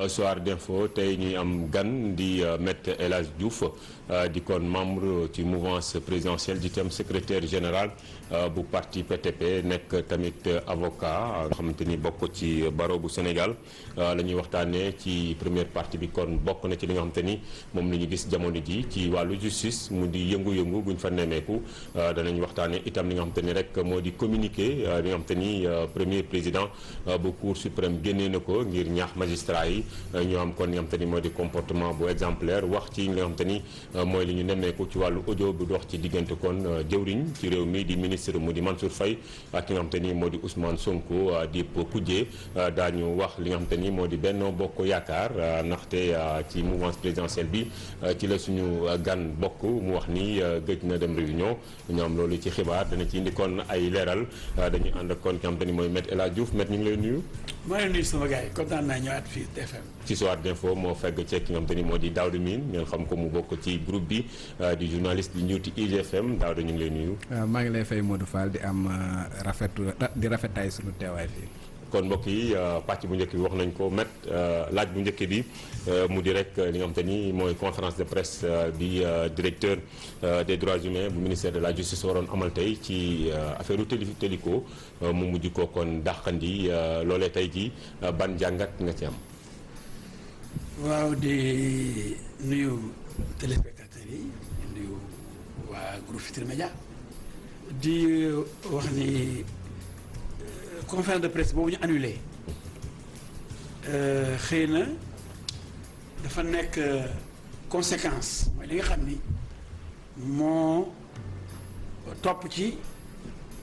Soir d'info tey ñuy am gan di Maître El Hadji Diouf di kon membre ci mouvance présidentielle di tam secrétaire général bu parti PTP nekk tamit avocat nga xamante ni bokk ci barreau bu Sénégal la ñuy waxtaanee ci première partie bi kon bokk na ci li nga xamante ni moom la ñu gis jamono ji ci wàllu justice mu di yëngu-yëngu buñ fa nemmeeku danañ waxtaanee itam li nga xamante ni rek moo di communiqué li nga xamante ni premier président bu cour suprême génnee na ko ngir ñaax magistrat yi ñoo am kon li nga xamante ni moo di comportement bu exemplaire wax ci li nga xamante ni mooy li ñu nemmeeku ci wàllu audio bu dox ci diggante kon jëwriñ ci réew mi di ministre mu di Mansour Faye ak ki nga xamante ni moo di Ousmane Sonko di kujjee daañu wax li nga xamante ni moo di Benno Bokk Yaakaar ndaxte ci mouvance présidentielle bi ci la suñu gan bokk mu wax ni gëj na dem réunion ñu am loolu ci xibaar dana ci indi kon ay leeral dañuy ànd ak kon ki nga xamante ni mooy Maître El Hadji Diouf Maître ñu ngi lay nuyu. maa ngi nuyu sama gars yi kontaan naa ñëwaat fii TFM. ci Soir d'info moo fegg ceeg ki nga xamante ni moo di Daouda Mine ngeen xam ko mu bokk ci groupe bi di journaliste di ñëw ci IGFM Daouda ñu ngi lay nuyu. maa ngi lay fay Modou Fall di am rafetaay sunu teewaay fii. kon mbokk yi pàcc bu njëkk bi wax nañ ko met laaj bu njëkk bi mu di rek li nga xamante ni mooy conférence de presse bi directeur des droits humains bu ministère de la justice waroon amal tey ci affaire Téliko mu mujj ko kon dàqandi loolee tey ji ban jàngat nga ci am. waaw di nuyu téléspectateurs yi di nuyu waa groupe Futurs Médias di wax ni conférence de presse boobu ñu annulé xëy na dafa nekk conséquence mooy li nga xam ni moo topp ci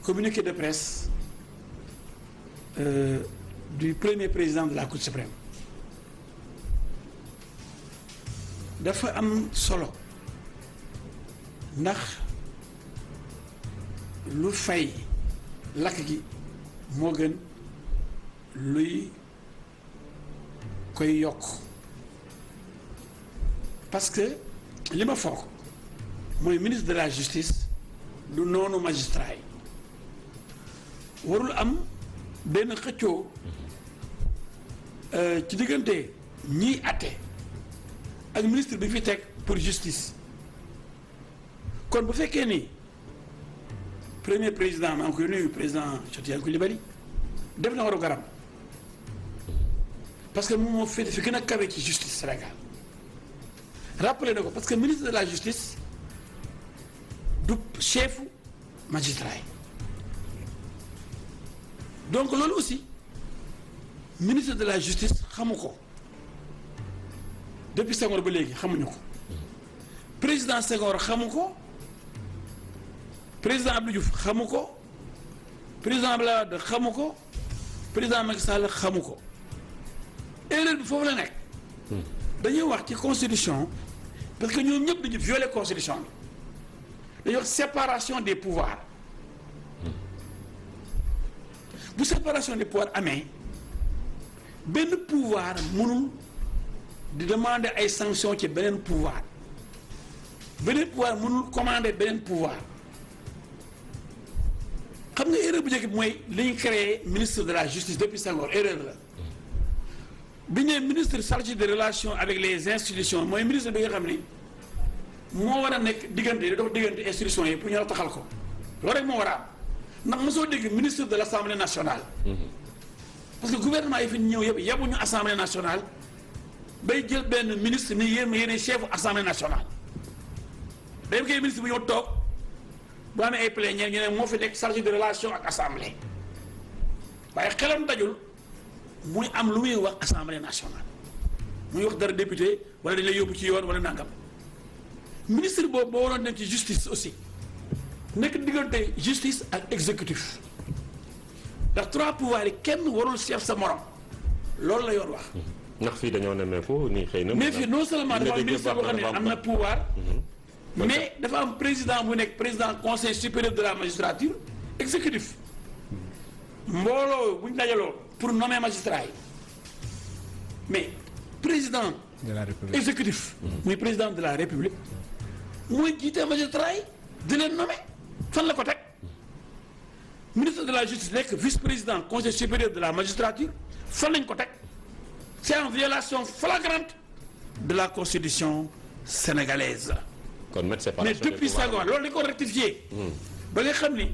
communiqué de presse du premier président de la Cour suprême dafa am solo ndax lu fay lakk gi moo gën luy koy yokk parce que li ma foog mooy ministre de la justice du noonu magistrat yi warul am benn xëccoo ci diggante ñiy àtte ak ministre bi fi teg pour justice kon bu fekkee ni premier président maa ngi koy nuyu président Sotiel Coulibaly def na waru garam parce que moom moo féete fi gën a kawe ci justice Sénégal rappelé na ko parce que ministre de la justice du chefu magistrat yi donc loolu aussi ministre de la justice xamu ko depuis Senghor ba léegi xamuñu ko président Senghor xamu ko président Abdou Diouf xamu ko président Abdoulaye Wade xamu ko président Macky Sall xamu ko erreur bi foofu la nekk dañuy wax ci constitution parce que ñoom ñëpp dañu violer constitution bi dañuy wax séparation des pouvoirs bu séparation des pouvoirs amee benn pouvoir mënul di demander ay sanctions ci beneen pouvoir mënul commander beneen pouvoir xam nga erreur bu njëkk bi mooy li ñu créé ministre de la justice depuis Senghor erreur la bi ñu nee ministre chargé des relations avec les institutions mooy ministre bi nga xam ni moo war a nekk diggante dox diggante institutions yi pour ñu taxal ko loolu rek moo war a am ndax mosoo dégg ministre de l' assemblée nationale. parce que gouvernement yi fi ñëw yëpp yebuñu assemblée nationale bay jël benn ministre ni yéen chef assemblée nationale day koy ministre bu ñëw toog. bu amee ay plénière ñu ne moo fi nekk chargé de relation ak assemblée waaye xelam dajul muy am lu muy wax assemblée nationale muy wax dara député wala dañ lay yóbbu ci yoon wala nangam ministre boobu boo waroon dem ci justice aussi nekk diggante justice ak exécutif ndax trois pouvoirs yi kenn warul chef sa morom loolu la yoon wax. ndax fii dañoo nemmeeku ni xëy na. mais fii non seulement dafa am ministre boo xam ne am na pouvoir. mais dafa am président bu nekk président conseil supérieur de la magistrature exécutif mbooloo bu ñu dajaloo pour nommer magistrat yi mais président de la république exécutif muy président de la république mooy jiite magistrat yi di leen nommer fan la ko teg ministre de la justice nekk vice président conseil supérieur de la magistrature fan lañ ko teg c'est une violation flagrante de la constitution sénégalaise. kon mettre séparation mais depuis Senghor loolu dañ ko rectifier. ba nga xam ni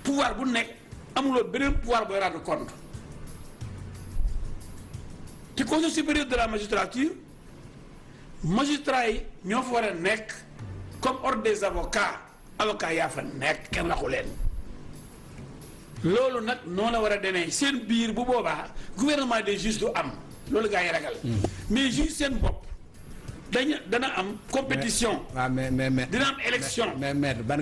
pouvoir bu nekk amuloo beneen pouvoir booy rendre compte. ci conseil supérieur de la magistrature magistrats yi ñoo fa war a nekk comme ordre des avocats yaa fa nekk kenn waxu leen. loolu nag noonu la war a demee seen biir bu boobaa gouvernement des juges du am loolu gaa yi ragal. mais juge seen bopp dana am compétition. waaw mais dina am élection. mais maître ban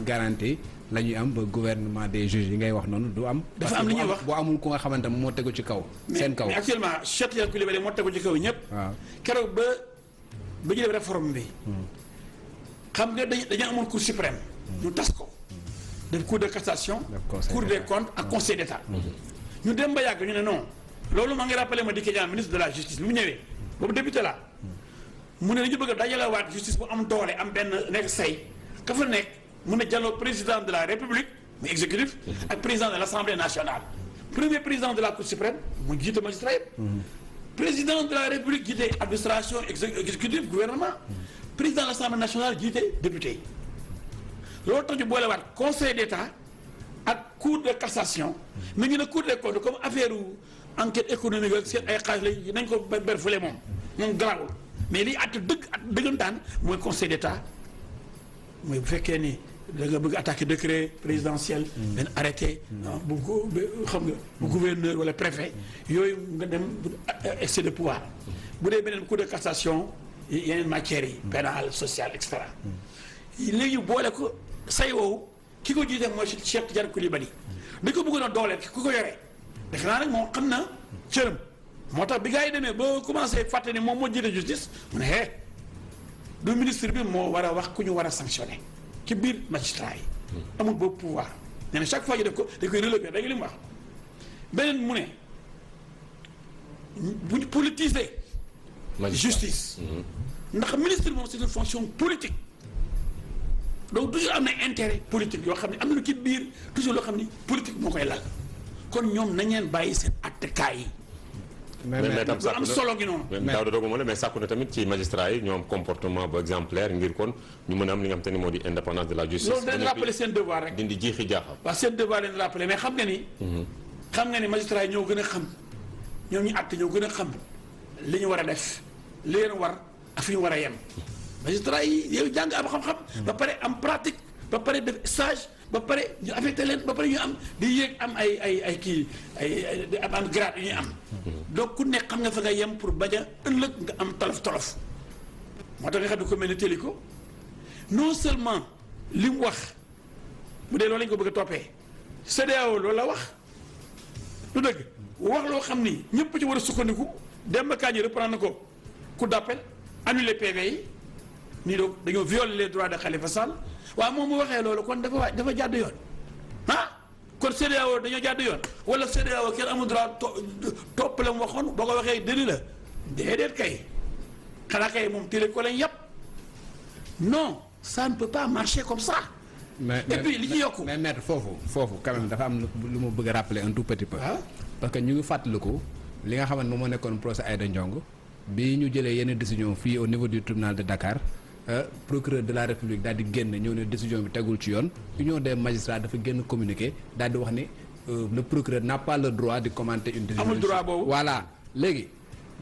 garantie la ñuy am ba gouvernement des juges yi ngay wax noonu du am. dafa am li ñuy wax bu amul ku nga xamante ne moo tegu ci kaw. seen kaw mais actuellement Cheikh Tidiane Coulibaly moo tegu ci kaw ñëpp. waaw keroog ba ñu def réforme bi. xam nga dañu amoon cour suprême. ñu tas ko. def cour de cassation. cour des comptes ak conseil d'état. ñu dem ba yàgg ñu ne non loolu maa ngi rappelé ma Madické Niang ministre de la justice bi mu ñëwee boobu député la mu ne dañu bëgg a dajalewaat justice bu am doole am benn nekk say ka fa nekk. mun a jàlloo président de la république mu exécutif ak président de l' assemblée nationale premier président de la cour suprême mu jiite magistrat yëpp président de la république jiite administration exécutif gouvernement président de l' assemblée nationale jiite député loolu tax ñu boolewaat conseil d' état ak cour de cassation mais ñu ne cour des comptes comme affaire enquête économique ak seen ay xaalis la nañ ko berfule moom garaawul mais liy àtte dëggantaan mooy conseil d' état mooy bu fekkee ni da nga bëgg attaquer décret présidentiel benn arrêté bu xam nga bu gouverneur wala préfet yooyu nga dem excès de pouvoir bu dee beneen cour de cassation yeneen matières yi pénal social et cetera léegi boole ko say woowu ki ko jiite mooy Cheikh Tidiane Coulibaly dañ ko bëggoon a dooleel ku ko yore defe naa nag moom xam na cëram moo tax bi gars yi demee ba commencé fàtte ni moom moo jiite justice mu ne hee du ministre bi moo war a wax ku ñu war a sanctionner ci biir magistrat yi amul boobu pouvoir nee na chaque fois ñu def ko dañ koy relever da nga li mu wax beneen mu ne buñ politiser justice ndax ministre moom c'est une fonction politique donc toujours am na intérêt politique yoo xam ne am na lu ci biir toujours loo xam ni politique moo koy lal kon ñoom nañ leen bàyyi seen attekaay yi mais tam am solo gi noonu. daaw da dooguma la mais sàkku na tamit ci magistrat yi ñoom comportement bu exemplaire ngir kon ñu mën a am li nga xam te ni moo di indépendance de la justice. loolu dañ rappeler seen devoir rek. dindi jiixi jaaxam. waaw seen devoir leen rappeler mais xam nga ni magistrat yi ñoo gën a xam ñoom ñu àtte ñoo gën a xam li ñu war a def li leen war ak fi ñu war a yem magistrat yi yow jàng am xam-xam. ba pare am pratique ba pare def stage. ba pare ñu affecté leen ba pare ñu am di yéeg am ay kii am grade yu ñuy am donc ku nekk xam nga fa nga yem pour bañ a ëllëg nga am tolof moo tax nga xam ne ko mel ni Téliko non seulement li mu wax bu dee loolu lañ ko bëgg a toppee CEDEAO loolu la wax du dëgg wax loo xam ni ñëpp ci war a sukkandiku dem ba kaa ñu reprendre ko cour d'appel annuler PV yi nii donc dañoo violer les droits de Khalifa Sall waaw moom mu waxee loolu kon dafa jàdd yoon kon CEDEAO dañoo jàdd yoon wala CEDEAO kenn amul droit topp la mu waxoon boo ko waxee dëri la déedéet kay xanaa kay moom téele ko lañ yàpp non ça ne peut pas marcher comme ça. Et puis li ci yokku mais maître foofu quand même dafa am lu ma bëgg a rappeler un tout petit peu. parce que ñu ngi fàttaliku li nga xamante moom moo nekkoon procès Aïda Ndiongue bi ñu jëlee yenn décision fii au niveau du tribunal de Dakar. Procureur de la République daal di génn ñëw ne décision bi tegul ci yoon union des magistrats dafa génn communiqué daal di wax ni le procureur n'a pas le droit de commenter une décision. amul droit boobu voilà léegi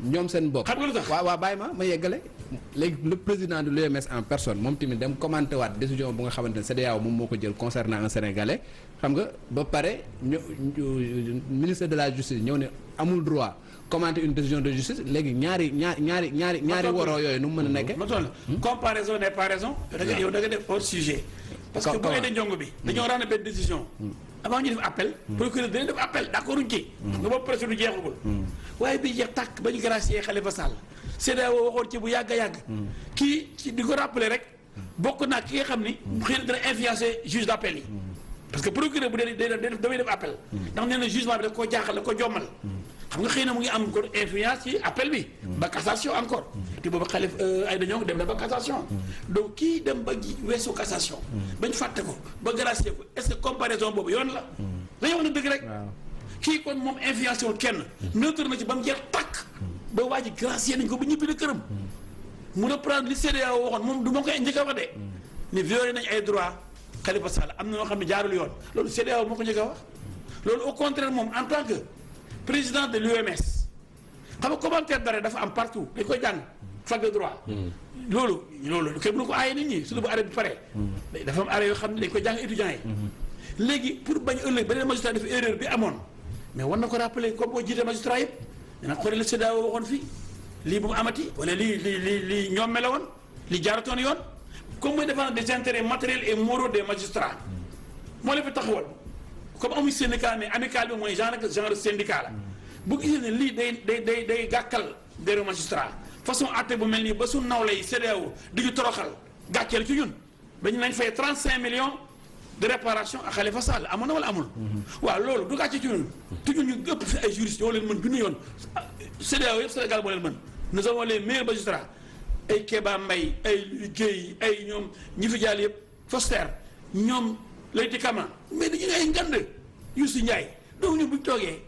ñoom seen bopp. xam nga lu tax waaw bàyyi ma yeggale. léegi le président de l'UMS en personne moom tamit dem commenté waat décision bu nga xamante ne CEDEAO moom moo ko jël concernant un Sénégalais xam nga ba pare ministre de la justice ñëw ne amul droit. commenter une décision de justice léegi ñaari waroo yooyu nu mu mën a nekkee. ma toll comparaison n'est pas raison. yow da nga def hors sujet. parce que bu Aïda Ndiongue bi. dañoo rendre benn décision. avant ñu def appel. procureur dañu def appel d'accord uñ ci. nga boobu presque du jeexagul. waaye bi jeex tàkk ba ñu gracier Khalifa Sall. CEDEAO waxoon ci bu yàgg a yàgg. kii ci di ko rappeler rek. bokk naa ki nga xam ni. xëy na dana influencer juge d'appel yi. parce que procureur bu dee damay def appel. ndax nee na jugement bi da koo jaaxal da ko jommal. xam nga xëy na mu ngi am ko influence ci appel bi. ba cassation encore. te boobu Khalifa Aïda Ndiongue dem na ba cassation. donc kii dem ba weesu cassation. bañ fàtte ko ba gracier ko est-ce que comparaison boobu yoon la. dañoo wax ne dëgg rek. kii kon moom influencé wul kenn. neutre na ci ba mu jeex tàkk. ba waa ji gracier nañ ko ba ñibbi na këram. mu reprendre li CEDEAO waxoon moom du ma koy njëkk a wax de. ni violé nañ ay droit Khalifa Sall am na ñoo xam ne jaarul yoon loolu CEDEAO moo ko njëkk a wax. loolu au contraire moom en tant que président de l'UMS xam nga commentaire d'arrêt dafa am partout dañ koy jàng fac de droit. loolu kenn mënu ko aaye nit ñi surtout bu arrêt bi pare. dafa am arrêt yoo xam ne dañ koy jàng étudiants yi. léegi pour bañ ëllëg beneen magistrat def erreur bi amoon mais war na ko rappeler comme boo jiite magistrat yëpp dana xool la CEDEAO waxoon fii lii bu mu amati wala lii ñoom mela woon li jaaratoon yoon comme mooy défendre des intérêts matériels et moraux des magistrats moo la fi taxawal comme amuñ syndicat mais amical bi mooy genre syndicat la bu gisee ne lii day gàkkal deru magistrat façon àtte bu mel nii ba su nawle yi CEDEAO di ñu toroxal gàcceel ci ñun dañu nañ fay 35 millions de réparation à Khalifa Sall amoon na wala amul. waaw loolu du gàcce ci ñun. te ñun ñu ëpp fi ay juristes yoo leen mën junni yoon CEDEAO yëpp Sénégal moo leen mën nous avons les meilleurs magistrats ay Kéba Mbaye ay Guèye ay ñoom ñi fi jàll yëpp Foster ñoom Leyti Kama mais dañu ne ay ngand Youssou Ndiaye donc ñun bu ñu toogee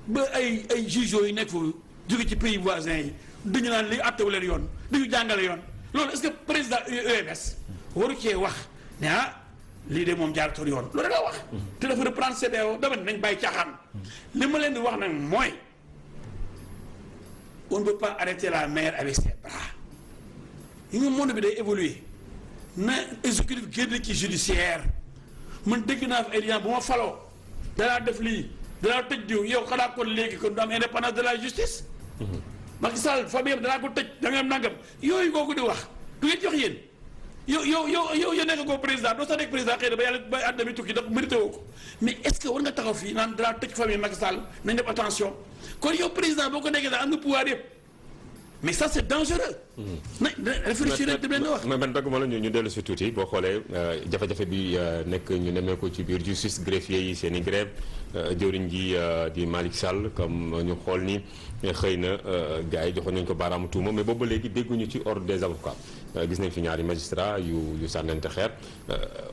ba ay juges yu nekk foofu jóge ci pays voisins yi dañu naan li àttewu leen yoon dañu jàngale yoon loolu est-ce que président UMS waru cee wax ne lii de moom jaaratoon yoon loolu rek la wax. te dafa reprendre CEDEAO dama ne nañ bàyyi caaxaan. li ma leen di wax nag mooy on ne peut pas arrêter la mer avec ses bras. yi nga monde bi day évoluer na exécutif génn ci judiciaire man dégg naa fi ay gens bu ma faloo danaa def lii danaa tëj diw yow xanaa kon léegi kon du am indépendance de la justice. Macky Sall famille am danaa ko tëj da nga am nangam yooyu kooku di wax du ngeen jox yéen. yow nekk ko président doo sax nekk président xëy na ba yàlla ba àdduna bi tukki ndax mérité woo ko mais est-ce que war nga taxaw fii naan danaa tëj famille Macky Sall nañ def attention kon yow président boo ko nekkee sax am nga pouvoir yëpp mais ça c'est dangereux. na réfléchir rek dem leen wax. mais man dëgg ma la ñu dellu si tuuti boo xoolee jafe-jafe bi nekk ñu nemee ko ci biir justice greffier yi seen i grève jëwriñ ji di Malick Sall comme ñu xool ni xëy na gars yi joxoon nañu ko baaraamu tuuma mais boobu ba léegi dégguñu ci ordre des avocats gis nañ fi ñaari magistrat yu sànnante xeer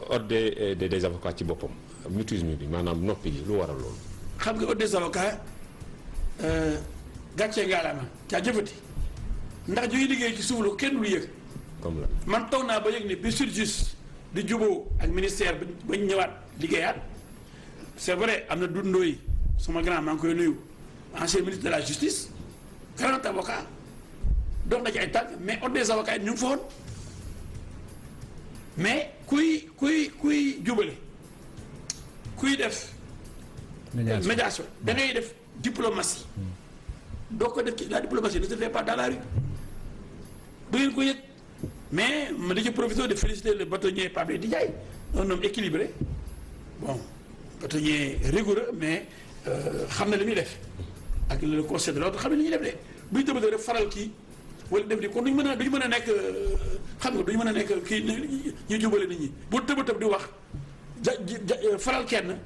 ordre des avocats ci boppam mutisme bi maanaam noppi gi lu waral loolu. xam nga ordre des avocats gàccee ngaalaama caa jëfati ndax ñuy liggéey ci suuf la kenn du yëg. comme la man toog naa ba yëg ne bi surjus di juboo ak ministère ba ñu ñëwaat liggéeyaat c'est vrai am na dundoo yi suma grand maa ngi koy nuyu ancien ministre de la justice grand avocat dox na ci ay tànk mais ordre des avocats ñu ngi fa woon mais kuy jubale kuy def. médiation da ngay def diplomatie. doo ko def ci la diplomatie ne se fait pas dans la rue. du ngeen ko yëg mais ma di ci profiter de féliciter le bâtonnier Pape Ndiaye un homme équilibré bon bâtonnier rigoureux mais xam na li muy def ak le conseil de l'ordre xam na li ñuy def de bu ñu tëbatee rek faral kii wala def di kon duñu mën a nekk xam nga duñu mën a nekk kii ñu jubale nit ñi bu tëbatëb di wax faral kenn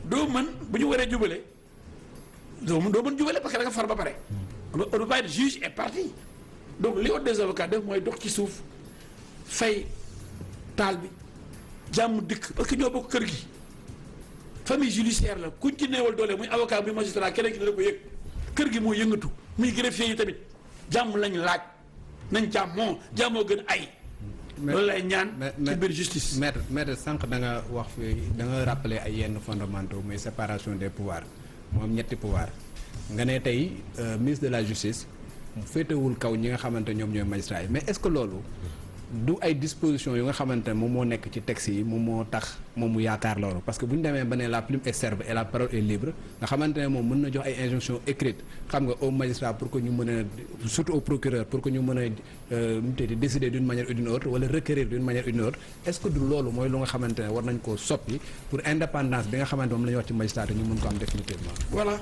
doo mën bu ñu waree jubale doo mën jubale parce que da nga far ba pare on ne peut pas être juge et partie. donc li ordre des avocats def mooy dox ci suuf fay taal bi jàmm dikk parce que ñoo bokk kër gi famille judiciaire la kuñ ci néewal doole muy avocat muy magistrat keneen ki dina ko yëg kër gi moo yëngatu muy greffier yi tamit jàmm lañ laaj nañ jàmmoo gën ay. loolu lay ñaan ci biir justice. maître sànq da nga wax fi da nga rappeler ay yenn fondamentaux muy séparation des pouvoirs moom ñetti pouvoir nga ne tey ministre de la justice. mu féetewul kaw ñi nga xamante ñoom ñooy magistrats yi mais est-ce que loolu du ay dispositions yu nga xamante ne moom moo nekk ci texte yi moom moo tax moom mu yaakaar loolu parce que bu ñu demee ba ne la plume est serve et la parole est libre nga xamante ne moom mën na jox ay injonctions écrites xam nga au magistrat pour que ñu mën a surtout au procureur pour que ñu mën a décider d'une manière ou d'une autre wala requérir d'une manière ou d'une autre est-ce que du loolu mooy lu nga xamante ne war nañ koo soppi pour indépendance bi nga xamante moom la ñuy wax ci magistrat ñu mën ko am définitivement. voilà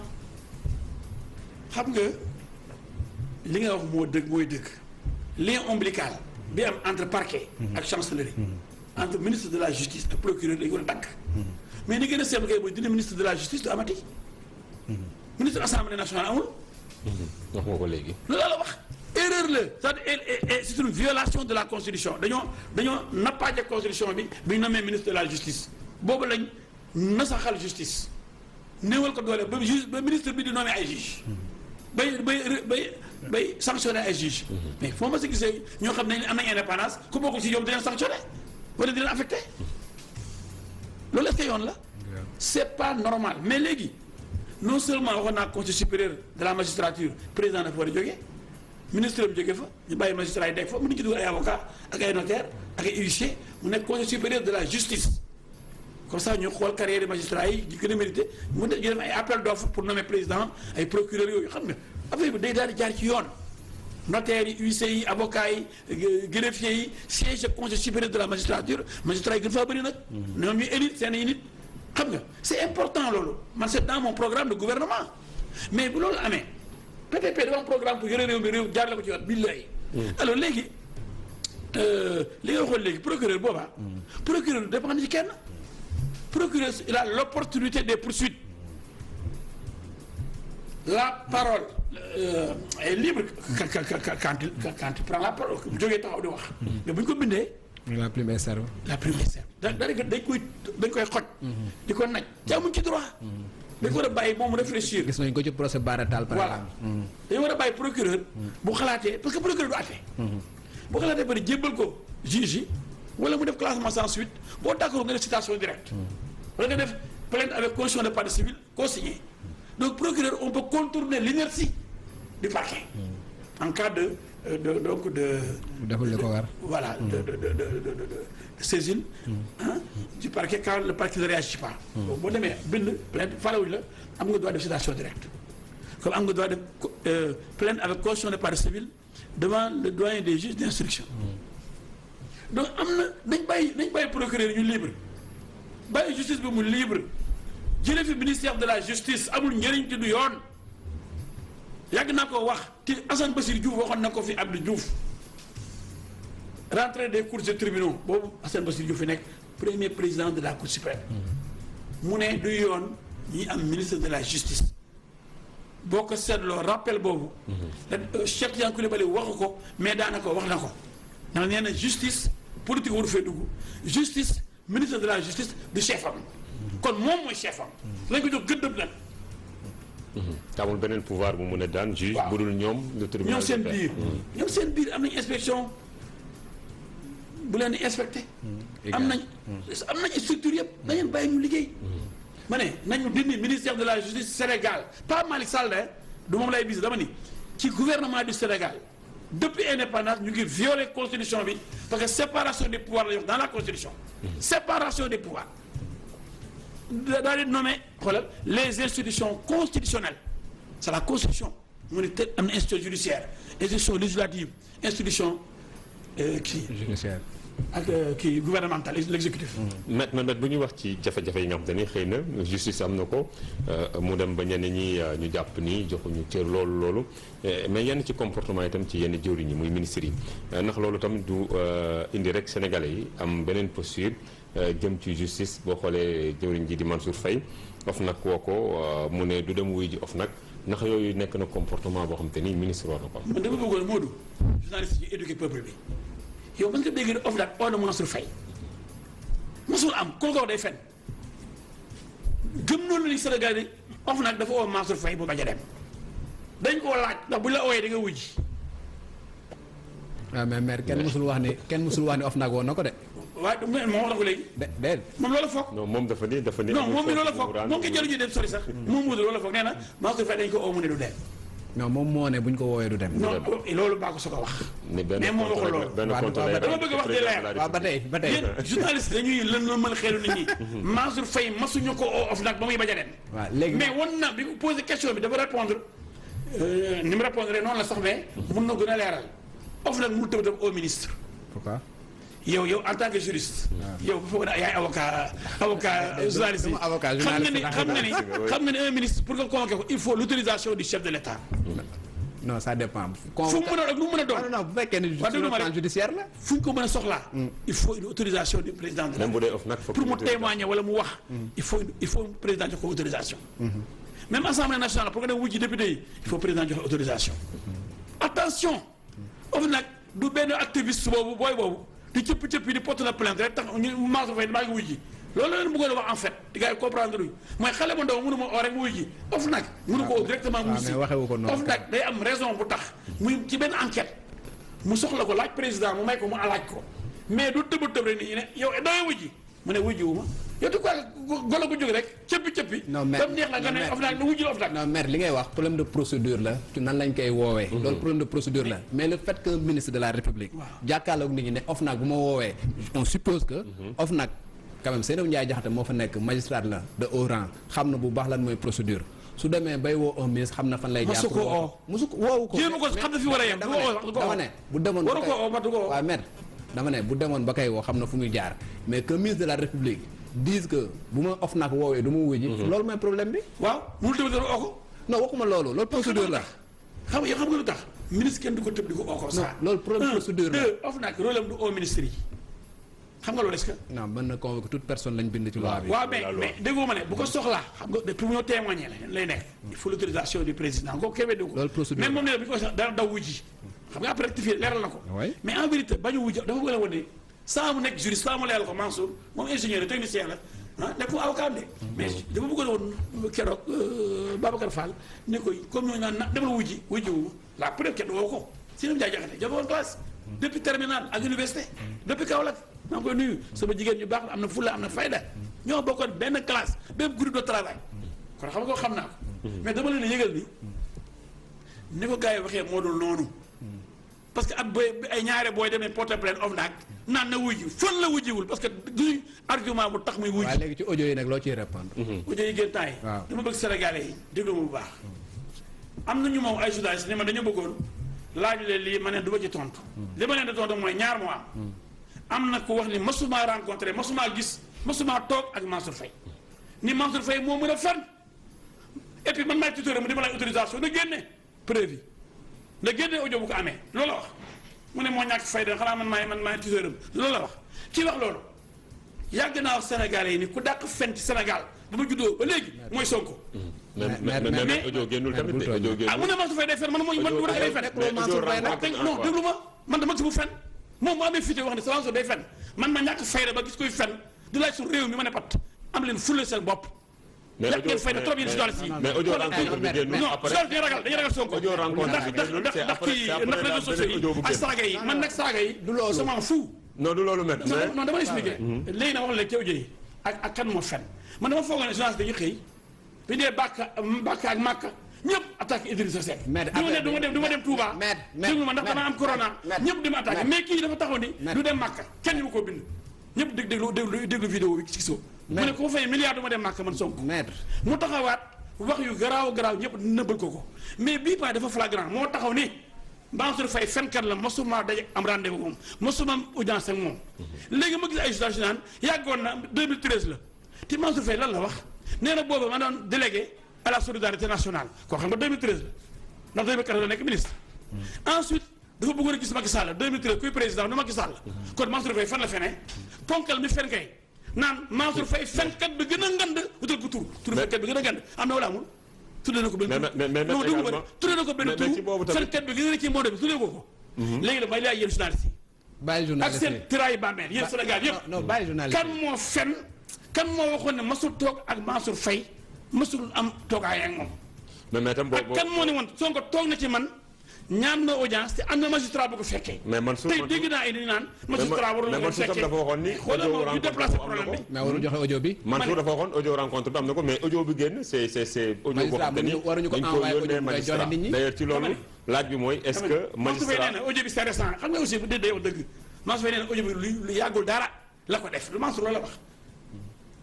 xam nga. li nga wax mooy dëgg lien ombilical bi am entre parquet ak chancellerie entre ministre de la justice ak procureur dañu war a dagg mais ni gën a seetlu kay mooy dina ministre de la justice du amati ministre assemblée nationale amul wax nga ko léegi loolu la wax erreur la c'est-à-dire c'est une violation de la constitution dañoo nappaaje constitution bi ñu nommé ministre de la justice boobu lañ nasaxal justice néewal ko doole ba juge ba ministre bi di nommé ay juge bay sanctionné ay juge mais foo ma si gisee ñoo xam ne am nañ indépendance ku bokkul si ñoom di leen sanctionné wala di leen affecté loolu est-ce que yoon la c'est pas normal mais léegi non seulement waxoon naa conseil supérieur de la magistrature président dafa war a jógee ministre bi jógee fa ñu bàyyi magistrat yi nekk fa mu nañu ci dugal ay avocat ak ay notaire ak ay huissier mu nekk conseil supérieur de la justice comme ça ñu xool carrière magistrat yi ñu gën a mérité mu def ñu def ay appel d'offre pour nommer président ay procureur yooyu xam nga affaire bi day daal di jaar ci yoon notaire yi huissier yi avocat yi greffier yi siège conseil supérieur de la magistrature magistrat yi gën faa bëri nag ñoom ñu élite seen i nit xam nga c'est important loolu man c'est dans mon programme de gouvernement mais bu loolu amee PTP dafa am programme pour yore réew mi réew jaarale ko ci yoon billahi alors léegi li nga waxoon léegi procureur boobaa procureur dépend ci kenn procureur il a l'opportunité des poursuites la parole est libre quand il prend la parole bu jógee taxaw di wax mais bu ñu ko bindee la plume est serve. la plume est serve dañ koy xoj di ko naj te amuñ ci droit dañ ko war a bàyyi moom réfléchir gis nañ ko ci procès Baratal par voilà dañu war a bàyyi procureur bu xalaatee parce que procureur du àtte bu xalaatee bari jébbal ko juge yi wala mu def classement sans suite boo d'accord nga def citation directe wala nga def plainte avec constitution de partie civile consigné donc procureur on peut contourner l'inertie du parquet en cas de deful li ko war voilà de saisine du parquet quand le parquet ne réagit pas boo demee bind plainte falawuñ la am nga droit def citation directe comme am nga droit def plainte avec constitution de partie civile devant le doyen des juges d'instruction donc am na nañ bàyyi procureur ñu libre bàyyi justice bi mu libre jëlee fi ministère de la justice amul njëriñ te du yoon yàgg naa ko wax te Assane Bassirou Diouf waxoon na ko fi Abdou Diouf rentrée des cours et tribunaux boobu Assane Bassirou Diouf fi nekk premier président de la Cour suprême mu ne du yoon ñi am ministre de la justice boo ko seetloo rappel boobu Cheikh Tidiane Coulibaly waxu ko mais daanaka wax na ko ndax nee na justice politique waru fee dugg justice ministre de la justice du chef am kon moom mooy chef am lañ ko jox gëddëm nag amul beneen pouvoir bu mun a daan juge bu dul ñoom le tribunal ñoom seen biir ñoom seen biir am nañ inspection bu leen di inspecté am nañ structure yëpp nañeen bàyyi ñu liggéey ma ne nañu dindi ministère de la justice Sénégal pas Malick Sall du moom lay bis dama ni ci gouvernement du Sénégal depuis indépendance ñu ngi violer constitution bi parce que séparation des pouvoirs la yox dans la constitution séparation des pouvoirs daal di nommer xoolal les institutions constitutionnelles c'est la constitution mu ne te am na institution judiciaire institution législative institution judiciaire ak kii gouvernemental l'exécutif maintenant bu ñuy wax ci jafe-jafe yi nga xam te ni xëy na justice am na ko mu dem ba ñenn ñi ñu jàpp ni joxuñu cër loolu mais yenn ci comportement itam ci yenn jëwriñ yi muy ministres yi ndax loolu tamit du indi rek sénégalais yi am beneen posture jëm ci justice boo xoolee jëwriñ ji di Mansour Faye OFNAC woo ko mu ne du dem wuy ji OFNAC ndax yooyu nekk na comportement boo xam te ni ministre war na ko am. man dama bëggoon Modou journaliste yi éduqué peuple bi yow mën nga dégg ne OFNAC oo na Mansour Faye mosul am kooku day fen gëm noonu ni Sénégal ni OFNAC dafa oo Mansour Faye bu bañ a dem dañ koo laaj ndax bu la ooyee da nga wuy ji. waaw mais maire kenn musul wax ni OFNAC woon na ko de. waaye moom wax na ko léegi. déedéet moom loolu foog. non moom dafa ni non moom mi loolu foog moom ko jëluñu dem sori sax. moom Modou loolu foog nee na Mansour Faye dañ ko oo mu ne du dem. non moom moo ne bu ñu ko woowee du dem. non loolu baa ko soog a wax. mais moom waxul loolu. dama bëgg wax di leer. waaw ba tey yéen journaliste dañuy lën la mën xelu nit ñi. Mansour Faye masuñu ko oo OFNAC ba muy bañ a dem. waaw léegi mais won na bi ko posé question bi dafa répondre ni mu répondre noonu la sax mais mun na gën a leeral OFNAC mu tëb au ministre. pourquoi. yow en tant que juriste. yow bu foog ne yaay avocat journaliste yi. xam nga ni un ministre pour nga convoquer ko il faut l'autorisation du chef de l'État. non ça dépend. fu mu mën a ak lu mu mën a doon. non bu fekkee ne sur le plan judiciaire la. fu ñu ko mën a soxlaa. il faut une autorisation du président de la. même bu dee OFNAC pour mu témoigner wala mu wax. il faut président jox ko autorisation. même assemblée nationale pour nga dem wujji député yi il faut président jox autorisation. attention OFNAC du benn activiste boobu booy boobu. di cëpp-cëpp yi di porte na plainte rek tax ñu Mansour Faye maa ngi wuy ji loolu la leen bëggoon a wax en fait di gars yi comprendre luñ mooy xale bu ndaw mënu ma oo rek mu wuy ji OFNAC mënu ko directement mu si OFNAC day am raison bu tax muy ci benn enquête mu soxla ko laaj président mu may ko mu alaaj ko mais du tëb rek nit ñi ne yow dawee wujji mu ne wujji wu ma yow tu quoi golo ko jóg rek cëppi non mais comme neex la nga ne OFNAC nu wujji la OFNAC non maire li ngay wax problème de procédure la ci nan lañ koy woowee loolu problème de procédure la mais le fait que ministre de la République jàkkaarloog nit ñi ne OFNAC bu ma woowee on suppose que OFNAC quand même Seydou Ndiaye Diakhaté moo fa nekk magistrat la de haut rang xam na bu baax lan mooy procédure su demee bay woo un ministre xam na fan lay jaar musu ko woowu ko jéem ko xam na fi war a yem dama ne bu demoon waru ko oo ma du ko oo waaw maître dama ne bu demoon ba koy woo xam na fu muy jaar mais que ministre de la République dise que bu ma OFNAC woowee du ma wuy ji loolu mooy problème bi waaw mënul tëb dara oo ko non waxuma loolu procédure la xam nga lu tax ministre kenn du ko tëb di ko oo ko ça loolu problème procédure la OFNAC rôle am du au ministre yi xam nga loolu est-ce que non mën na convoquer toute personne lañ bind ci loi bi waaw mais déggoo ma ne bu ko soxlaa xam nga pour mu ñëw témoigner la lay nekk il faut l'autorisation du président kooku kebe dégg ko loolu procédure même moom ne bi ñu ko sax dara daw wujji xam nga après rectifier leeral na ko mais en vérité bañu wujji dafa bëgg a wane saa mu nekk juriste saa mu leeral ko Mansour moom ingénieur technicien la nekkul avocat de mais dafa bëgg a woon keroog Babacar Fall ne koy comme ñooñu naan demal wujji wu la preuve kenn woo ko Seydou Ndiaye Diakhaté jafe woon classe depuis terminale ak université depuis Kaolack maa ngi koy nuyu sama jigéen ñu baax la am na fulla am na fayda ñoo bokkoon benn classe même groupe de travail kon xam nga ko xam naa ko mais dama leen a yëgal ni ko gars yi waxee moo dul noonu parce que ak booy ay ñaare booy demee porter plainte OFNAC naan na wujji fan la wujjiwul parce que du argument bu tax muy wujji. waaw léegi ci audio yi nag loo ciy répondre. audio yi gën temps yi. waaw dama bëgg Sénégalais yi déglu ma bu baax. am na ñu moom ay journalistes ne ma dañu bëggoon laaj leen lii ma ne du ma ci tontu. li ma leen di tontu mooy ñaar moo am. am na ko wax ni masuma rencontré masuma gis masuma toog ak Mansour Faye ni Mansour Faye moo mën a fen et puis man maay tuteur mu di ma lay autorisation na génne preuve yi na génne audio bu ko amee loolu la wax mu ne moo ñàkk fayda xanaa man maay tuteur am loolu la wax kii wax loolu yàgg naa wax Sénégalais yi ni ku dàq fen ci Sénégal ba ma juddoo ba léegi mooy Sonko. mais audio génnul tamit de audio génnul. ah mu ne Mansour Faye day fen man du ma day fen non déglu ma man dama ci bu fen moom mu amee fité wax ne sa Mansour day fen man ma ñàkk fayda ba gis koy fen di laaj suñu réew mi ma ne pat am leen fulle seen bopp. mais ñàkk ngeen fayda trop yéen journalistes yi. mais audio rencontre bi génnul après non dañuy ragal Sonko. audio rencontre bi génnul c'est après ndax réseaux sociaux yi ak saaga yi man nag saaga yi. du loolu sama fou. non du loolu métti non dama expliqué. léegi nag wax la ci audio yi ak kan moo fen man dama foogoon ne journaliste dañuy xëy bi dee Bàkka ak Màkka ñëpp attaqué Idrissa Seck. du ma dem Touba. déglu ma ndax dama am corona. ñëpp di ma attaqué mais kii dafa taxaw ni. du dem Màkka kenn ñu ko bind. ñëpp déglu vidéo bi ci gisoo. mu ne ko fay milliard du ma dem Màkka man Sonko. mu taxawaat wax yu garaaw ñëpp nëbbal ko mais bii paa dafa flagrant moo taxaw ni Mansour Faye fenkat la mosuma daje am rendez-vous moom mosuma am audience ak moom. léegi ma gis ay journalistes naan yàggoon na 2013 la te Mansour Faye lan la wax nee na booba ma doon délégué à la solidarité nationale koo xam nga 2013 la ndax 2014 la nekk ministre. ensuite dafa bëggoon a gis Macky Sall 2013 kuy président nu Macky Sall. kon Mansour Faye fan la fenee ponkal mi fen kay naan Mansour Faye fenkat bi gën a ngand wutal ko tur fenkat bi gën a ngand am na wala amul. tuddee na ko benn non déglu ma tuddee na ko benn tur fenkat bi gën a ci monde bi tuddee ko. léegi nag may laaj yéen journalistes yi. bàyyi journaliste ak seen tiraay bàmmeel yéen Sénégal yëpp. non bàyyi journaliste kan moo fen kan moo waxoon ne masul toog ak Mansour Faye masul am toogaay ak moom. mais tam boobu ak kan moo ne woon Sonko toog na ci man ñaan na audience te am na magistrat bu ko fekkee. mais Mansour tey dégg naa indi naan. magistrat warul la ko fekkee mais Mansour dafa waxoon ni. audio rencontre bi déplacé problème bi. mais waru joxe audio bi. Mansour dafa waxoon audio rencontre bi am na ko mais audio bi génn c'est audio boo xam ne waruñu ko envoyé audio bi joxe nit ñi. d'ailleurs ci loolu laaj bi mooy est-ce que magistrat nee na audio bi c'est récent xam nga aussi bu dee yow dëgg Mansour nee na audio bi lu yàggul dara la ko def lu Mansour loolu la wax.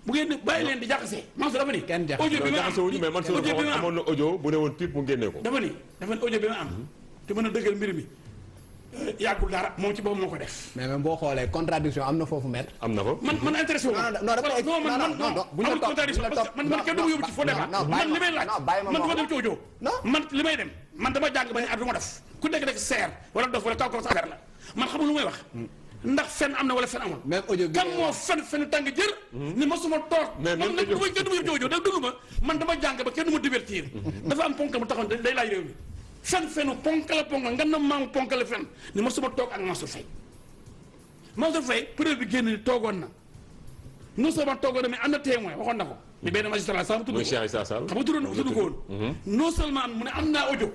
bu ngeen bàyyi leen di jaxase Mansour dafa ni. kenn audio bi ma am mais Mansour amoon na audio bu ne woon pip mu génne ko. dafa ni audio bi ma am te mën a dëggal mbir mi yàggul dara moom ci boobu moo ko def. mais même boo xoolee contradiction am na foofu maître. am na fa man intéressé wu ma. non amul contradiction parce que man kenn du ma yóbbu ci faux débat man li may laaj man du ma dem ci audio man li may dem man dama jàng ba ne at du ma def ku nekk seer wala dof wala kaw sa affaire la man xamul lu may wax ndax fen am na wala fen amul. même audio bi kan moo fen tàng jër. ni ma suma toog. mais même audio man kenn du ma yóbbu ci audio déglu ma man dama jàng ba kenn du ma divertir. dafa am ponk mu taxaw day laaj réew mi fenu ponkala nga na maamu ponkala fen ni ma suma toog ak Mansour Faye Mansour Faye preuve bi génn ni toogoon na non seulement toogoon na mais am na témoin waxoon na ko. ni benn magistrat sax mu tudd ko muy Cheikh Issa Sall. xam nga tudd ko woon. non seulement mu ne am naa audio.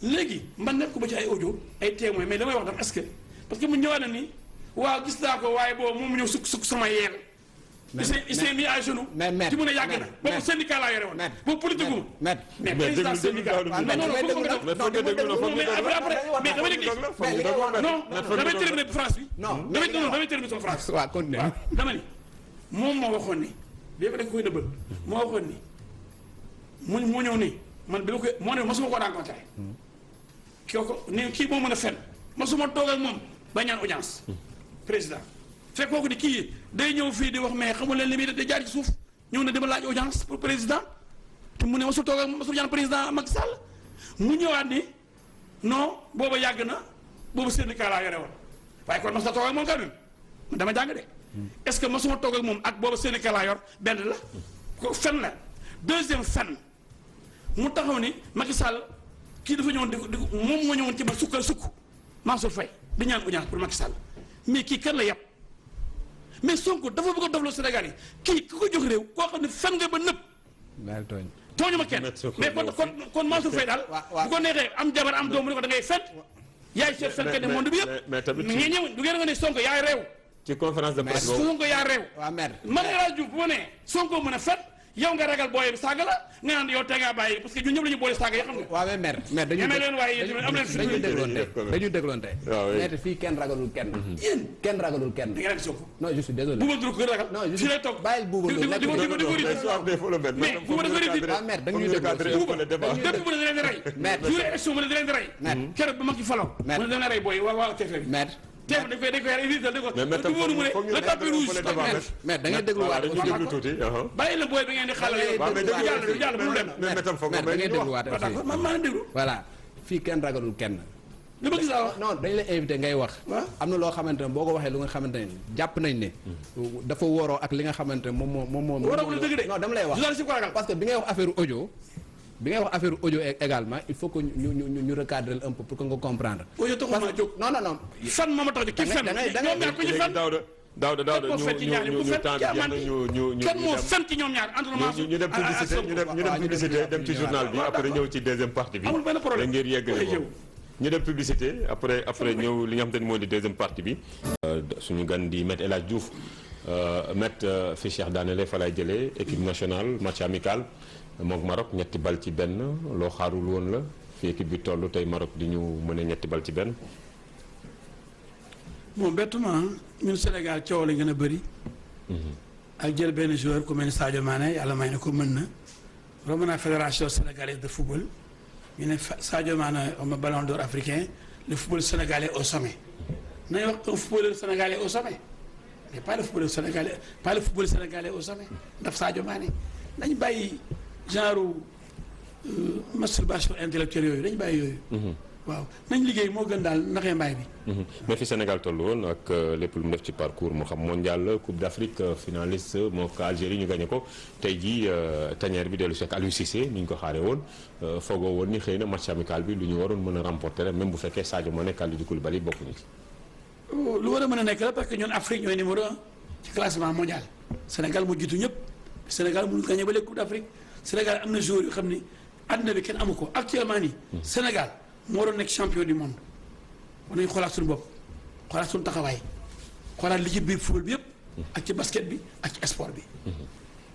léegi man nekk ko ba ci ay audio ay témoin mais damay wax dam est-ce que parce que mu ñëwaat na ni waaw gis naa ko waaye boobu moom mu ñëw sukk sama yeel. il s'est mis à genoux. mais ci mën a yàgg na boobu syndicat laa yore woon. boobu politique gu ma. mais président syndicat. mais non damay terminer France bi. damay terminer sama France. waaw continué dama ni moom moo waxoon ni léegi da nga koy nëbbal moo waxoon ni mu ñëw nii man bi ma koy moo ne mosuma ko rencontré. kii moo mën a fen mosuma toog ak moom ba ñaan audience président. fekk kooku di kii day ñëw fii di wax mais xamul leen li muy def day jaar ci suuf ñëw na dama laaj audience pour président te mu ne masul toog ak masul ñaan président Macky Sall mu ñëwaat ni non booba yàgg na boobu syndicat laa yore woon waaye kon mas na toog ak moom quand même dama jàng de est-ce que masuma toog ak moom ak booba syndicat laa yor benn la ko fen la deuxième fen mu taxaw ni Macky Sall kii dafa ñëwoon di moom moo ñëwoon ci man sukk Mansour Faye di ñaan audience pour Macky Sall mais kii kan la yàpp mais Sonko dafa bëgg a dofloo Sénégal yi kii ku ko jox réew koo xam ne fen nga ba nëpp. daal tooñu ma kenn mais kon Mansour Faye daal. bu ko neexee am jabar am doom mu ne ko da ngay fen. yaay seet fen kenn monde bi yëpp. mais tamit ngeen ñëw du ngeen nga ne Sonko yaay réew. ci conférence de presse boobu Sonko yaa réew. waaw mer man El Hadj Diouf bu ma nee Sonko mën a fen yow nga ragal booyee saaga la nga naan yow tey ngaa bàyyi parce que ñun ñëpp la ñu boole saaga yi xam nga. waaw mais mer dañuy dégloon tey mais fii kenn ragalul kenn. yéen kenn ragalul kenn. da ngeen ragal Sonko. non je suis désolé. Bouba Ndour ko ragal. non je fi lay toog bàyyil Bouba Ndour nekk di ko mais Bouba da koy rëdd. waaw mer da nga ñuy déglu depuis bu ne da leen di rey. Maître su élection mu ne da leen di rey. keroog ba mag ci falo. mu ne da leen rey booy waa TFM bi. maître teew dañ koy riital da ko mais wóoru mu ne le tapis rouge mais da ngay dégluwaat dañuy déglu tuuti bàyyi la booy bi ngeen di xaalal du jàll bu dem mais métam foog da ngay dégluwaat d'accord man maa déglu voilà fii kenn ragalul kenn. li ma gis laa wax non dañ la invité ngay wax. am na loo xamante ne boo ko waxee lu nga xamante ne jàpp nañ ne. dafa woroo ak li nga xamante ne moom waroo dëgg de non dama lay wax journaliste ko ragal parce que bi ngay wax affaire audio. bi ngay wax affaire audio également il faut que ñu recadrer un peu pour que nga comprendre. audio taxul maa jóg non. fan moo ma tax a jóg ki fen ñoom ñaar ku ci fen Daouda ñu kan moo fen ci ñoom ñaar entraînement ñu dem publicité dem ci journal bi après ñëw ci deuxième partie bi amul benn problème ngir yeggale ko ñu dem publicité après ñëw li nga xam te ne moo di deuxième partie bi suñu gan di Maître El Hadj Diouf Maître fi Cheikh daanele fa lay jëlee équipe nationale match amical mook Maroc ñetti bal ci benn loo xaarul woon la fi équipe bi toll tey Maroc di ñu mën a ñetti bal ci benn. bon bêtement ñun Sénégal coow la gën a bëri. ak jël benn joueur ku mel ni Sadio Mané yàlla may na ko mën na. romb naa fédération sénégalaise de football ñu ne Sadio Mané am na ballon d'or africain le football sénégalais au sommet. nañu wax un footballeur sénégalais au sommet mais pas le football sénégalais au sommet ndax Sadio Mané nañ bàyyi. genre masturbation intellectuelle yooyu dañu bàyyi yooyu. waaw nañ liggéey moo gën daal naxee mbaay bi. mais fi Sénégal toll woon ak lépp lu mu def ci parcours moo xam mondial Coupe d'Afrique finaliste moo ko Algérie ñu gagné ko tey jii tanière bi dellu si ak Aliou Cissé ni ñu ko xaaree woon foogoo woon ni xëy na match amical bi lu ñu waroon mën a remporter la même bu fekkee Sadio Mané Kalidou Koulibaly bokkuñu ci. lu war a mën a nekk la parce que ñun Afrique ñooy numéro 1 ci classement mondial Sénégal moo jiitu ñëpp Sénégal mënul gagné ba léegi Coupe d'Afrique Sénégal am na joueur yu xam ni àdduna bi kenn amu ko actuellement nii. Sénégal moo doon nekk champion du monde. war nañu xoolaat suñu bopp xoolaat suñu taxawaay xoolaat li ci biir football bi yëpp. ak ci basket bi ak ci sport bi.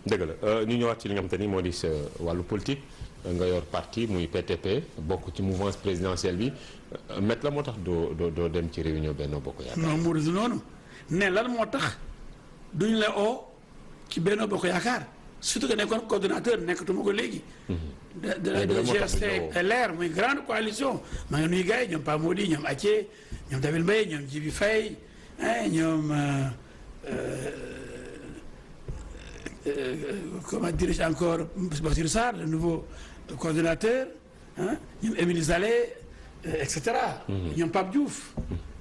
dëgg la ñu ñëwaat ci li nga xamante ni moo di sa wàllu politique nga yor parti muy PTP bokk ci mouvance présidentielle bi met la moo tax doo dem ci réunion Benno Bokk Yaakaar. non Mourou du noonu ne lan moo tax duñu la oo ci Benno Bokk Yaakaar. surtout que nekkoon coordonnateur nekkatuma ko léegi. de GST LR muy grande coalition maa ngi nuyu gars yi ñoom Pa Modi ñoom Athie ñoom David Mbaye ñoom Djibi Faye ñoom comment dirais-je encore Bassirou Sarr le nouveau coordonnateur ñoom Émile Zalé et cetera. ñoom Pape Diouf.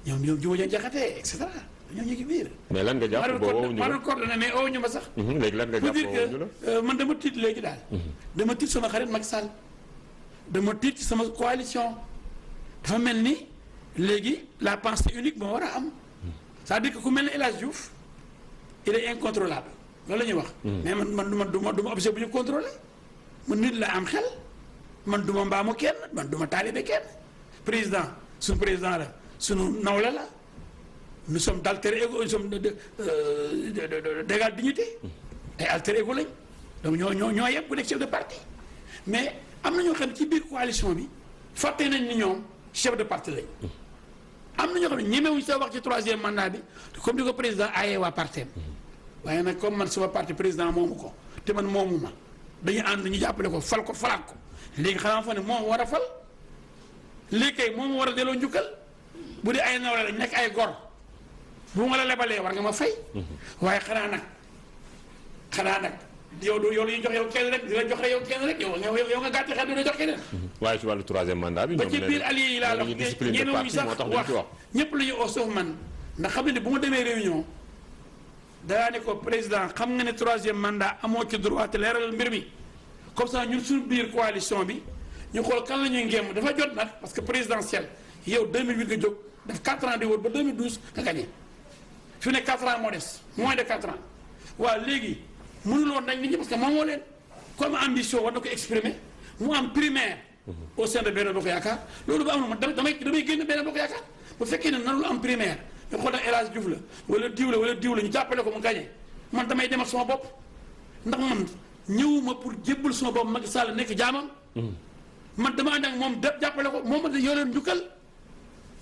ñoom Diouma Diakhaté et cetera. ñoo ñu ngi biir. mais lan nga jàpp boo woo ñu la ma doon coordonné mais oo ñu ma sax. léegi lan nga jàpp boo woo ñu la man dama tiit léegi daal. dama tiit sama xarit Macky Sall. dama tiit ci sama coalition. dafa mel ni léegi la pensée unique moo war a am. c'est-à-dire que ku mel ni El Hadj Diouf il est incontrôlable loolu la ñuy wax. mais man du ma objet bu ñu contrôlé man nit la am xel man du ma mbaamu kenn man du ma taalibe kenn président suñu président la suñu nawle la nous sommes d'alter ego nous sommes d'égale dignité ay alter ego lañ donc ñoo yëpp bu nekk chef de parti mais am na ñoo xam ne ci biir coalition bi fàtte nañ ni ñoom chef de parti lañ am na ñoo xam ne ñemewuñ sa wax ci troisième mandat bi comme di ko président ayee waa parti waaye nag comme man sama parti président moomu ko te man moomu ma dañuy ànd ñu jàppale ko fal ko falaat ko léegi xanaa fa ne moom war a fal léegi kay moom war a delloo njukkal bu dee ay nawle lañ nekk ay gor bu ma la lebalee war nga ma fay waaye xanaa nag yow la ñuy jox yow kenn rek di la jox rek yow kenn rek yow nga gàtt xel du la jox keneen. waaye ci wàllu troisième mandat bi. ba ci biir allié yi laa la wax discipline de parti moo tax duñ ci wax ñëpp la ñu oo sauf man ndax xam ne ne bu ma demee réunion daa ne ko président xam nga ne troisième mandat amoo ci droit te leeral mbir mi comme ça ñun suñu biir coalition bi ñu xool kan la ñuy ngémm dafa jot nag parce que présidentielle yow 2008 nga jóg def 4 ans di wóor ba 2012 nga gagné fi ne 4 ans moo des moins de 4 ans waaw léegi mënul woon nañ nit ñi parce que moom moo leen comme ambition war na ko exprimer mu am primaire au sein de Benno Bokk Yaakaar loolu ba am na man damay génn Benno Bokk Yaakaar bu fekkee ne nanul am primaire ñu xool nag El Hadj Diouf la wala diw la ñu jàppale ko mu gagné man damay dem ak sama bopp ndax man ñëwuma pour jébbal sama bopp Macky Sall nekk jaamam man dama ànd ak moom jàppale ko moom ma yoo leen njukkal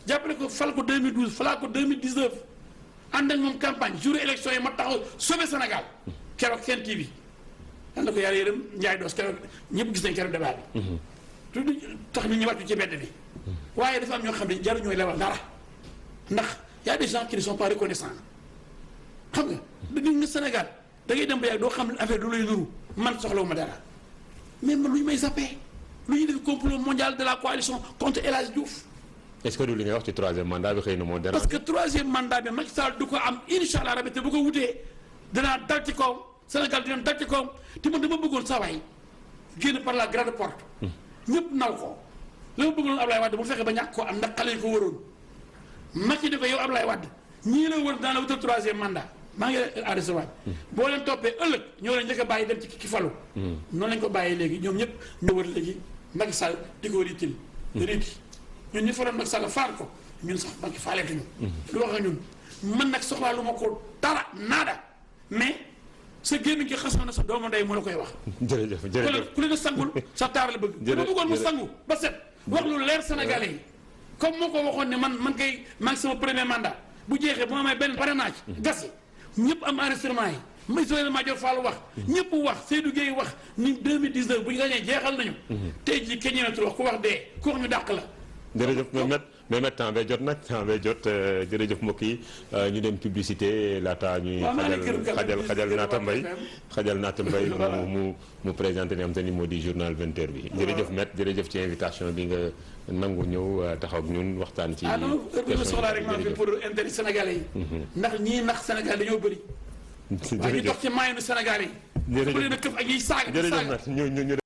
jàppale ko fal ko 2012 falaa ko 2019 ànd ak moom campagne jour élection yi ma taxaw sauver Sénégal keroog seen TV ànd ko yàlla yërëm Ndiaye Doos keroog ñëpp gis nañ keroog débat bi tuuti tax nit ñi wàccu ci mbedd bi waaye dafa am ñoo xam ne jaru ñooy lewal dara ndax y a des gens qui ne sont pas reconnaissants xam nga dañu ne Sénégal da ngay dem ba yàgg doo xam affaire du lay nuru man soxlawuma dara mais man lu ñu may zappé lu ñuy def complot mondial de la coalition contre El Hadj Diouf. est-ce que du li ngay wax ci troisième mandat bi xëy na moo dara. parce que troisième mandat bi Macky Sall du ko am incha allah rabi te bu ko wutee danaa dal ci kawam Sénégal dina dal ci kawam te man dama bëggoon saa waay génn par la grande porte. ñëpp naw ko la ma bëggoon Ablaye Wade bu fekkee ba ñàkk koo am ndax xale yi ko waroon Macky di ko yow Ablaye Wade ñii la wër daan la wutal troisième mandat maa ngi à recevoir boo leen toppee ëllëg ñoo leen njëkk a bàyyi dem ci ki falu. noonu lañ ko bàyyee léegi ñoom ñëpp ñoo wër léegi Macky Sall di ko riitil riiti ñun ñu faroon Macky Sall faar ko ñun sax Macky faaleetuñu lu wax ak ñun man nag soxlaa lu ma ko dara naada mais sa génn gi xasoon na sa doomu ndey mu la koy wax. jërëjëf ku leen sangul sa taar la bëgg. jërëjëf bëggoon mu sangu ba set wax lu leer Sénégalais yi comme moo ko waxoon ne man kay maa ngi sama premier mandat bu jeexee bu ma may benn parrainage gas yi ñëpp am enregistrement yi may Ismaïla Madior Fall wax ñëpp wax Seydou Gueye wax ni 2019 bu ñu gañee jeexal nañu tey jii kenn ñemetul wax ku wax dee ku wax ñu dàq la. jërëjëf mais temps bee jot nag temps bee jot jërëjëf mbokk yi ñu dem publicité laata ñuy xajal naata mbay mu présenté ni am te ni moo di journal 20h bi jërëjëf Maître jërëjëf ci invitation bi nga nangu ñëw taxaw ak ñun waxtaan ci non heure bi ma soxlaa rek maa fi pour intérêt sénégalais yi ndax ñii nax Sénégal dañoo bëri waaye ñu dox ci maayanu Sénégal yi jërëjëf leen a këf ak ñiy saaga